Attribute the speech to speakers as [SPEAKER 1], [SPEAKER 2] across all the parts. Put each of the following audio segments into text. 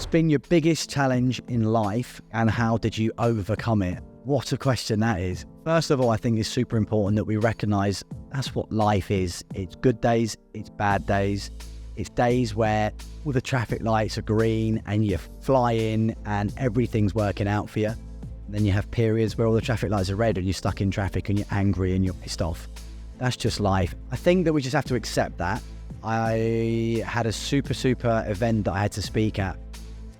[SPEAKER 1] What's been your biggest challenge in life and how did you overcome it? What a question that is. First of all, I think it's super important that we recognize that's what life is. It's good days, it's bad days. It's days where all the traffic lights are green and you're flying and everything's working out for you. And then you have periods where all the traffic lights are red and you're stuck in traffic and you're angry and you're pissed off. That's just life. I think that we just have to accept that. I had a super event that I had to speak at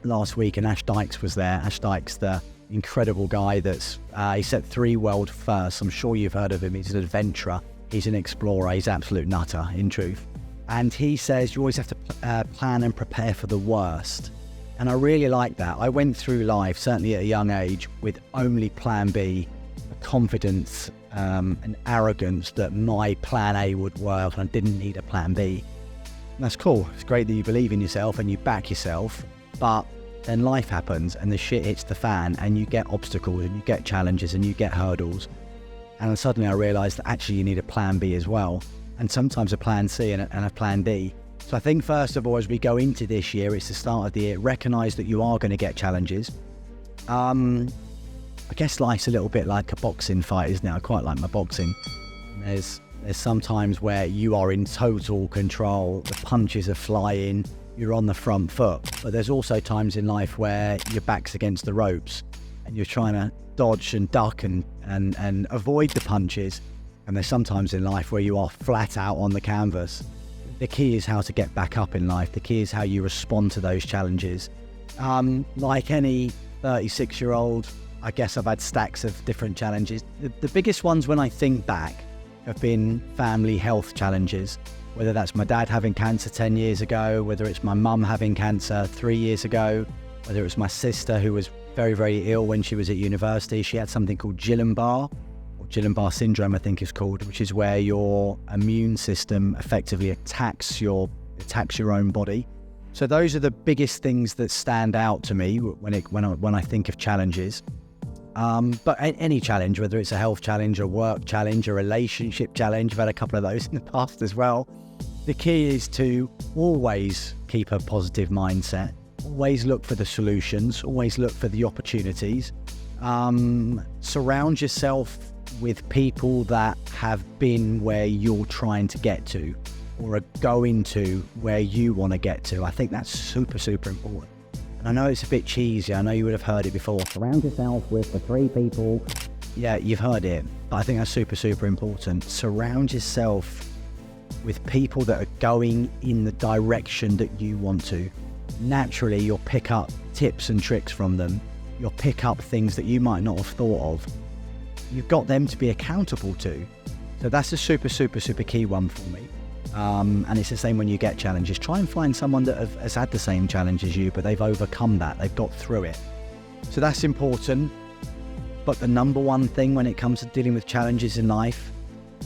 [SPEAKER 1] last week and Dykes was there. Dykes, the incredible guy he set 3 world firsts. I'm sure you've heard of him. He's an adventurer. He's an explorer. He's an absolute nutter, in truth. And he says you always have to plan and prepare for the worst. And I really like that. I went through life, certainly at a young age, with only plan B, a confidence and arrogance that my plan A would work and I didn't need a plan B. And that's cool. It's great that you believe in yourself and you back yourself, but then life happens and the shit hits the fan and you get obstacles and you get challenges and you get hurdles. And suddenly I realized that actually you need a plan B as well. And sometimes a plan C and a plan D. So I think first of all, as we go into this year, it's the start of the year, recognize that you are going to get challenges. I guess life's a little bit like a boxing fight, isn't it? I quite like my boxing. There's some times where you are in total control, the punches are flying, you're on the front foot. But there's also times in life where your back's against the ropes and you're trying to dodge and duck and avoid the punches. And there's sometimes in life where you are flat out on the canvas. The key is how to get back up in life. The key is how you respond to those challenges. Like any 36-year-old, I guess I've had stacks of different challenges. The biggest ones when I think back have been family health challenges, whether that's my dad having cancer 10 years ago, whether it's my mum having cancer 3 years ago, whether it's my sister who was very ill when she was at university. She had something called Guillain-Barré syndrome, I think it's called, which is where your immune system effectively attacks your own body. So those are the biggest things that stand out to me when I think of challenges. But any challenge, whether it's a health challenge, a work challenge, a relationship challenge, I've had a couple of those in the past as well. The key is to always keep a positive mindset, always look for the solutions, always look for the opportunities. Surround yourself with people that have been where you're trying to get to or are going to where you want to get to. I think that's super important. And I know it's a bit cheesy. I know you would have heard it before. Surround yourself with the 3 people. Yeah, you've heard it. But I think that's super important. Surround yourself with people that are going in the direction that you want to. Naturally, you'll pick up tips and tricks from them. You'll pick up things that you might not have thought of. You've got them to be accountable to. So that's a super key one for me. And it's the same when you get challenges. Try and find someone that has had the same challenge as you, but they've overcome that. They've got through it. So that's important. But the number one thing when it comes to dealing with challenges in life,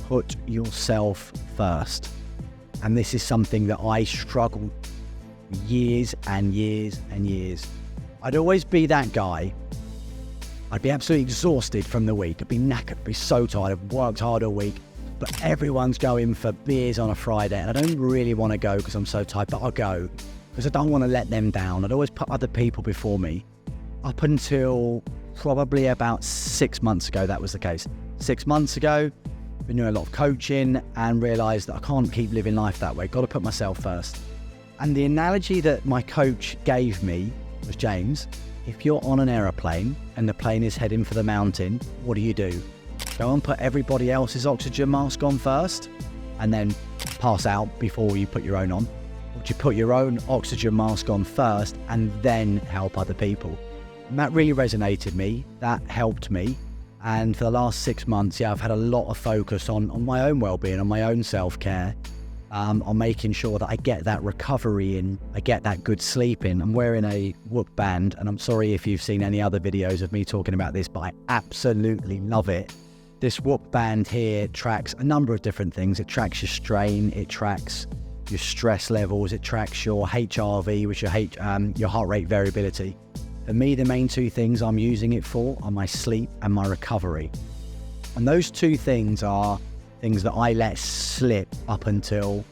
[SPEAKER 1] put yourself first. And this is something that I struggled years and years. I'd always be that guy. I'd be absolutely exhausted from the week. I'd be knackered, I'd be so tired. I've worked hard all week, but everyone's going for beers on a Friday and I don't really want to go because I'm so tired, but I'll go because I don't want to let them down. I'd always put other people before me. Up until probably about 6 months ago, that was the case. 6 months ago, been doing a lot of coaching and realised that I can't keep living life that way. Got to put myself first. And the analogy that my coach gave me was, James, if you're on an aeroplane and the plane is heading for the mountain, what do? Go and put everybody else's oxygen mask on first and then pass out before you put your own on? Or do you put your own oxygen mask on first and then help other people? And that really resonated me. That helped me. And for the last 6 months, I've had a lot of focus on my own well-being, on my own self-care. On making sure that I get that recovery in, I get that good sleep in. I'm wearing a Whoop band, and I'm sorry if you've seen any other videos of me talking about this, but I absolutely love it. This Whoop band here tracks a number of different things. It tracks your strain, it tracks your stress levels, it tracks your HRV, which is your heart rate variability. For me, the main 2 things I'm using it for are my sleep and my recovery. And those 2 things are things that I let slip up until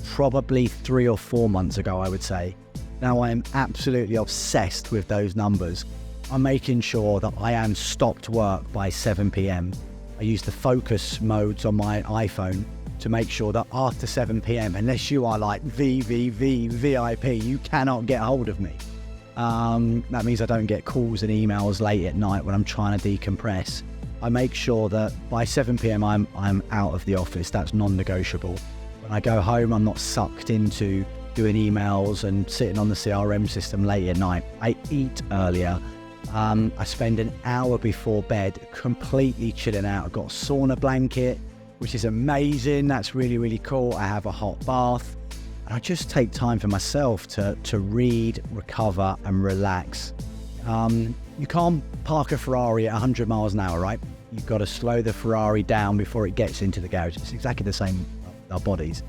[SPEAKER 1] probably 3 or 4 months ago, I would say. Now I am absolutely obsessed with those numbers. I'm making sure that I am stopped work by 7 p.m. I use the focus modes on my iPhone to make sure that after 7 p.m, unless you are like VIP, you cannot get hold of me. That means I don't get calls and emails late at night when I'm trying to decompress. I make sure that by 7 p.m, I'm out of the office. That's non-negotiable. When I go home, I'm not sucked into doing emails and sitting on the CRM system late at night. I eat earlier. I spend an hour before bed completely chilling out. I've got a sauna blanket, which is amazing. That's really, really cool. I have a hot bath. And I just take time for myself to read, recover, and relax. You can't park a Ferrari at 100 miles an hour, right? You've got to slow the Ferrari down before it gets into the garage. It's exactly the same with our bodies.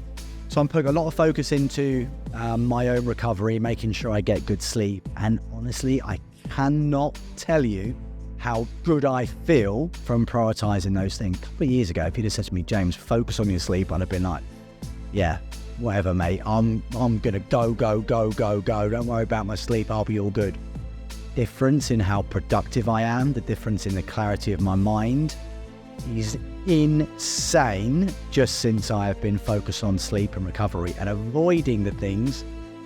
[SPEAKER 1] So I'm putting a lot of focus into my own recovery, making sure I get good sleep. And honestly, I cannot tell you how good I feel from prioritizing those things. A couple of years ago, if you'd have said to me, James, focus on your sleep, I'd have been like, yeah, whatever, mate. I'm gonna go. Don't worry about my sleep. I'll be all good. Difference in how productive I am, the difference in the clarity of my mind is insane just since I have been focused on sleep and recovery and avoiding the things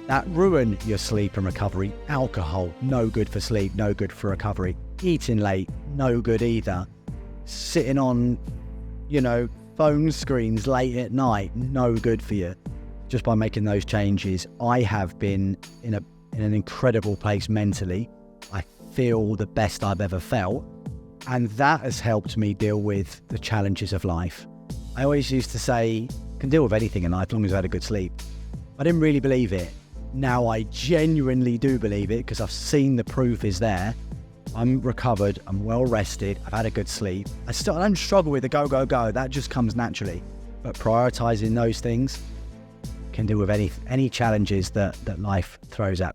[SPEAKER 1] that ruin your sleep and recovery. Alcohol, no good for sleep, no good for recovery. Eating late, no good either. Sitting on, phone screens late at night, no good for you. Just by making those changes, I have been in an incredible place mentally. I feel the best I've ever felt. And that has helped me deal with the challenges of life. I always used to say, I can deal with anything in life as long as I had a good sleep. I didn't really believe it. Now I genuinely do believe it because I've seen the proof is there. I'm recovered, I'm well rested, I've had a good sleep. I don't struggle with the go. That just comes naturally. But prioritizing those things can deal with any challenges that life throws at